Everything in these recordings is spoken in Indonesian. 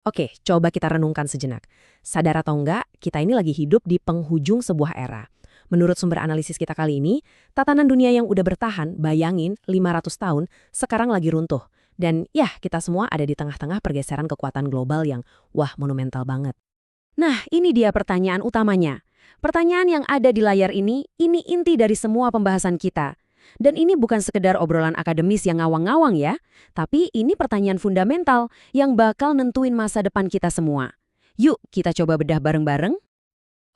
Oke, coba kita renungkan sejenak. Sadar atau enggak, kita ini lagi hidup di penghujung sebuah era. Menurut sumber analisis kita kali ini, tatanan dunia yang udah bertahan, bayangin 500 tahun, sekarang lagi runtuh. Dan ya, kita semua ada di tengah-tengah pergeseran kekuatan global yang, wah, monumental banget. Nah, ini dia pertanyaan utamanya. Pertanyaan yang ada di layar ini inti dari semua pembahasan kita. Dan ini bukan sekedar obrolan akademis yang ngawang-ngawang ya, tapi ini pertanyaan fundamental yang bakal nentuin masa depan kita semua. Yuk, kita coba bedah bareng-bareng.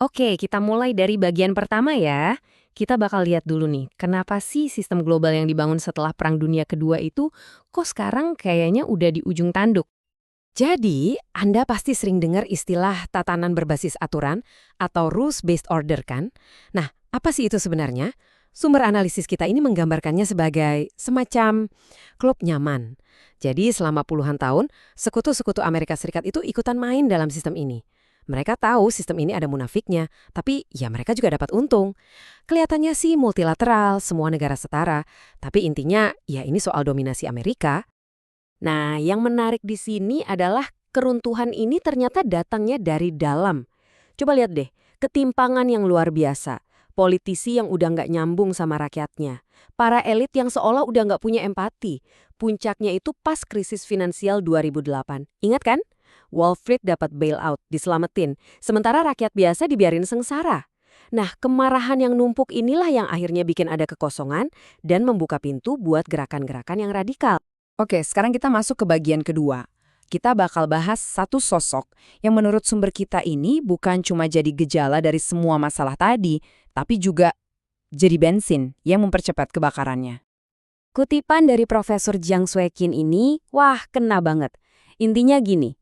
Oke, kita mulai dari bagian pertama ya. Kita bakal lihat dulu nih, kenapa sih sistem global yang dibangun setelah Perang Dunia Kedua itu kok sekarang kayaknya udah di ujung tanduk. Jadi, Anda pasti sering dengar istilah tatanan berbasis aturan atau rules-based order kan? Nah, apa sih itu sebenarnya? Sumber analisis kita ini menggambarkannya sebagai semacam klub nyaman. Jadi selama puluhan tahun, sekutu-sekutu Amerika Serikat itu ikutan main dalam sistem ini. Mereka tahu sistem ini ada munafiknya, tapi ya mereka juga dapat untung. Kelihatannya sih multilateral, semua negara setara, tapi intinya ya ini soal dominasi Amerika. Nah, yang menarik di sini adalah keruntuhan ini ternyata datangnya dari dalam. Coba lihat deh, ketimpangan yang luar biasa. Politisi yang udah nggak nyambung sama rakyatnya. Para elit yang seolah udah nggak punya empati. Puncaknya itu pas krisis finansial 2008. Ingat kan? Wall Street dapat bailout, diselamatin. Sementara rakyat biasa dibiarin sengsara. Nah, kemarahan yang numpuk inilah yang akhirnya bikin ada kekosongan dan membuka pintu buat gerakan-gerakan yang radikal. Oke, sekarang kita masuk ke bagian kedua. Kita bakal bahas satu sosok yang menurut sumber kita ini bukan cuma jadi gejala dari semua masalah tadi, tapi juga jadi bensin yang mempercepat kebakarannya. Kutipan dari Profesor Jiang Shueqin ini, wah kena banget. Intinya gini,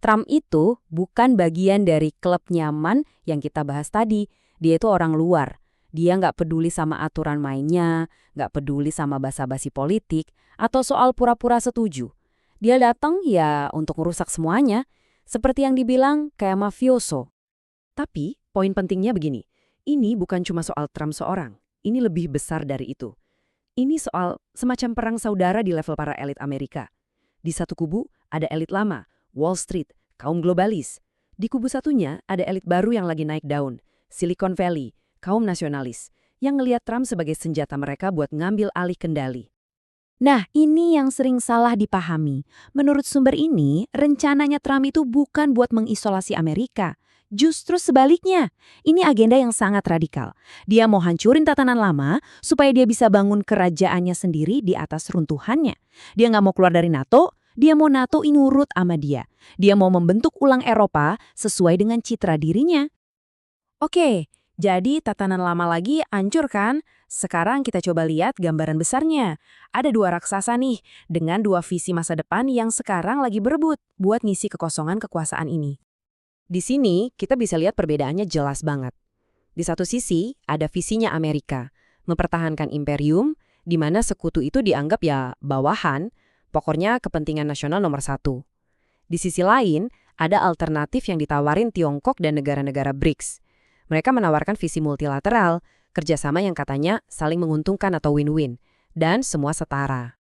Trump itu bukan bagian dari klub nyaman yang kita bahas tadi. Dia itu orang luar. Dia nggak peduli sama aturan mainnya, nggak peduli sama basa-basi politik, atau soal pura-pura setuju. Dia datang ya untuk merusak semuanya, seperti yang dibilang kayak mafioso. Tapi poin pentingnya begini, ini bukan cuma soal Trump seorang, ini lebih besar dari itu. Ini soal semacam perang saudara di level para elit Amerika. Di satu kubu ada elit lama, Wall Street, kaum globalis. Di kubu satunya ada elit baru yang lagi naik daun, Silicon Valley, kaum nasionalis, yang ngelihat Trump sebagai senjata mereka buat ngambil alih kendali. Nah, ini yang sering salah dipahami. Menurut sumber ini, rencananya Trump itu bukan buat mengisolasi Amerika. Justru sebaliknya, ini agenda yang sangat radikal. Dia mau hancurin tatanan lama supaya dia bisa bangun kerajaannya sendiri di atas runtuhannya. Dia nggak mau keluar dari NATO, dia mau NATO ini nurut sama dia. Dia mau membentuk ulang Eropa sesuai dengan citra dirinya. Oke, jadi tatanan lama lagi hancur kan? Sekarang kita coba lihat gambaran besarnya. Ada dua raksasa nih, dengan dua visi masa depan yang sekarang lagi berebut buat ngisi kekosongan kekuasaan ini. Di sini, kita bisa lihat perbedaannya jelas banget. Di satu sisi, ada visinya Amerika, mempertahankan imperium, di mana sekutu itu dianggap ya bawahan, pokoknya kepentingan nasional nomor satu. Di sisi lain, ada alternatif yang ditawarin Tiongkok dan negara-negara BRICS. Mereka menawarkan visi multilateral, kerjasama yang katanya saling menguntungkan atau win-win, dan semua setara.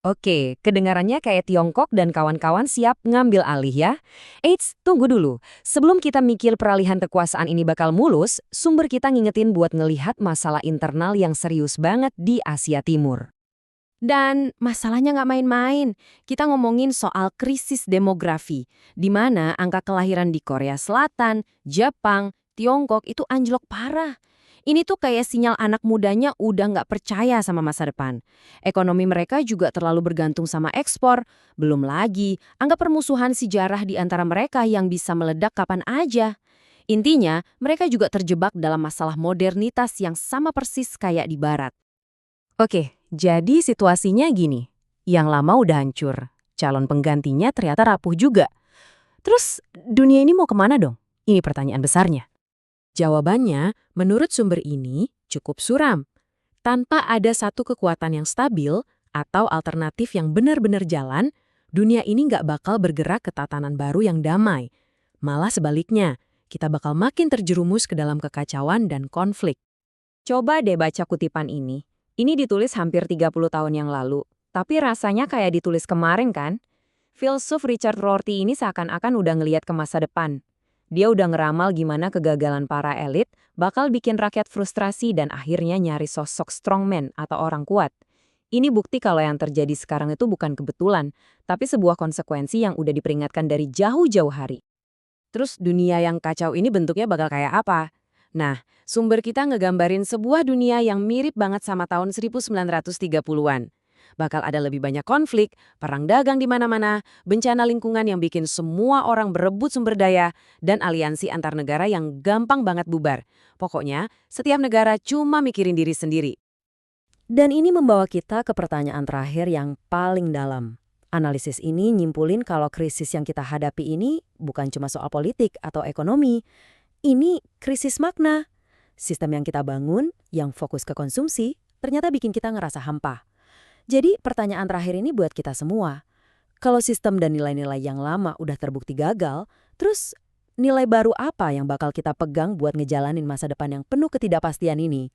Oke, kedengarannya kayak Tiongkok dan kawan-kawan siap ngambil alih ya. Eits, tunggu dulu. Sebelum kita mikir peralihan kekuasaan ini bakal mulus, sumber kita ngingetin buat ngelihat masalah internal yang serius banget di Asia Timur. Dan masalahnya nggak main-main. Kita ngomongin soal krisis demografi, di mana angka kelahiran di Korea Selatan, Jepang, Tiongkok itu anjlok parah. Ini tuh kayak sinyal anak mudanya udah nggak percaya sama masa depan. Ekonomi mereka juga terlalu bergantung sama ekspor. Belum lagi, angka permusuhan sejarah di antara mereka yang bisa meledak kapan aja. Intinya, mereka juga terjebak dalam masalah modernitas yang sama persis kayak di Barat. Oke, jadi situasinya gini. Yang lama udah hancur. Calon penggantinya ternyata rapuh juga. Terus, dunia ini mau kemana dong? Ini pertanyaan besarnya. Jawabannya, menurut sumber ini, cukup suram. Tanpa ada satu kekuatan yang stabil atau alternatif yang benar-benar jalan, dunia ini nggak bakal bergerak ke tatanan baru yang damai. Malah sebaliknya, kita bakal makin terjerumus ke dalam kekacauan dan konflik. Coba deh baca kutipan ini. Ini ditulis hampir 30 tahun yang lalu, tapi rasanya kayak ditulis kemarin kan? Filsuf Richard Rorty ini seakan-akan udah ngelihat ke masa depan. Dia udah ngeramal gimana kegagalan para elit bakal bikin rakyat frustrasi dan akhirnya nyari sosok strongman atau orang kuat. Ini bukti kalau yang terjadi sekarang itu bukan kebetulan, tapi sebuah konsekuensi yang udah diperingatkan dari jauh-jauh hari. Terus dunia yang kacau ini bentuknya bakal kayak apa? Nah, sumber kita ngegambarin sebuah dunia yang mirip banget sama tahun 1930-an. Bakal ada lebih banyak konflik, perang dagang di mana-mana, bencana lingkungan yang bikin semua orang berebut sumber daya, dan aliansi antar negara yang gampang banget bubar. Pokoknya, setiap negara cuma mikirin diri sendiri. Dan ini membawa kita ke pertanyaan terakhir yang paling dalam. Analisis ini nyimpulin kalau krisis yang kita hadapi ini bukan cuma soal politik atau ekonomi. Ini krisis makna. Sistem yang kita bangun, yang fokus ke konsumsi, ternyata bikin kita ngerasa hampa. Jadi pertanyaan terakhir ini buat kita semua. Kalau sistem dan nilai-nilai yang lama udah terbukti gagal, terus nilai baru apa yang bakal kita pegang buat ngejalanin masa depan yang penuh ketidakpastian ini?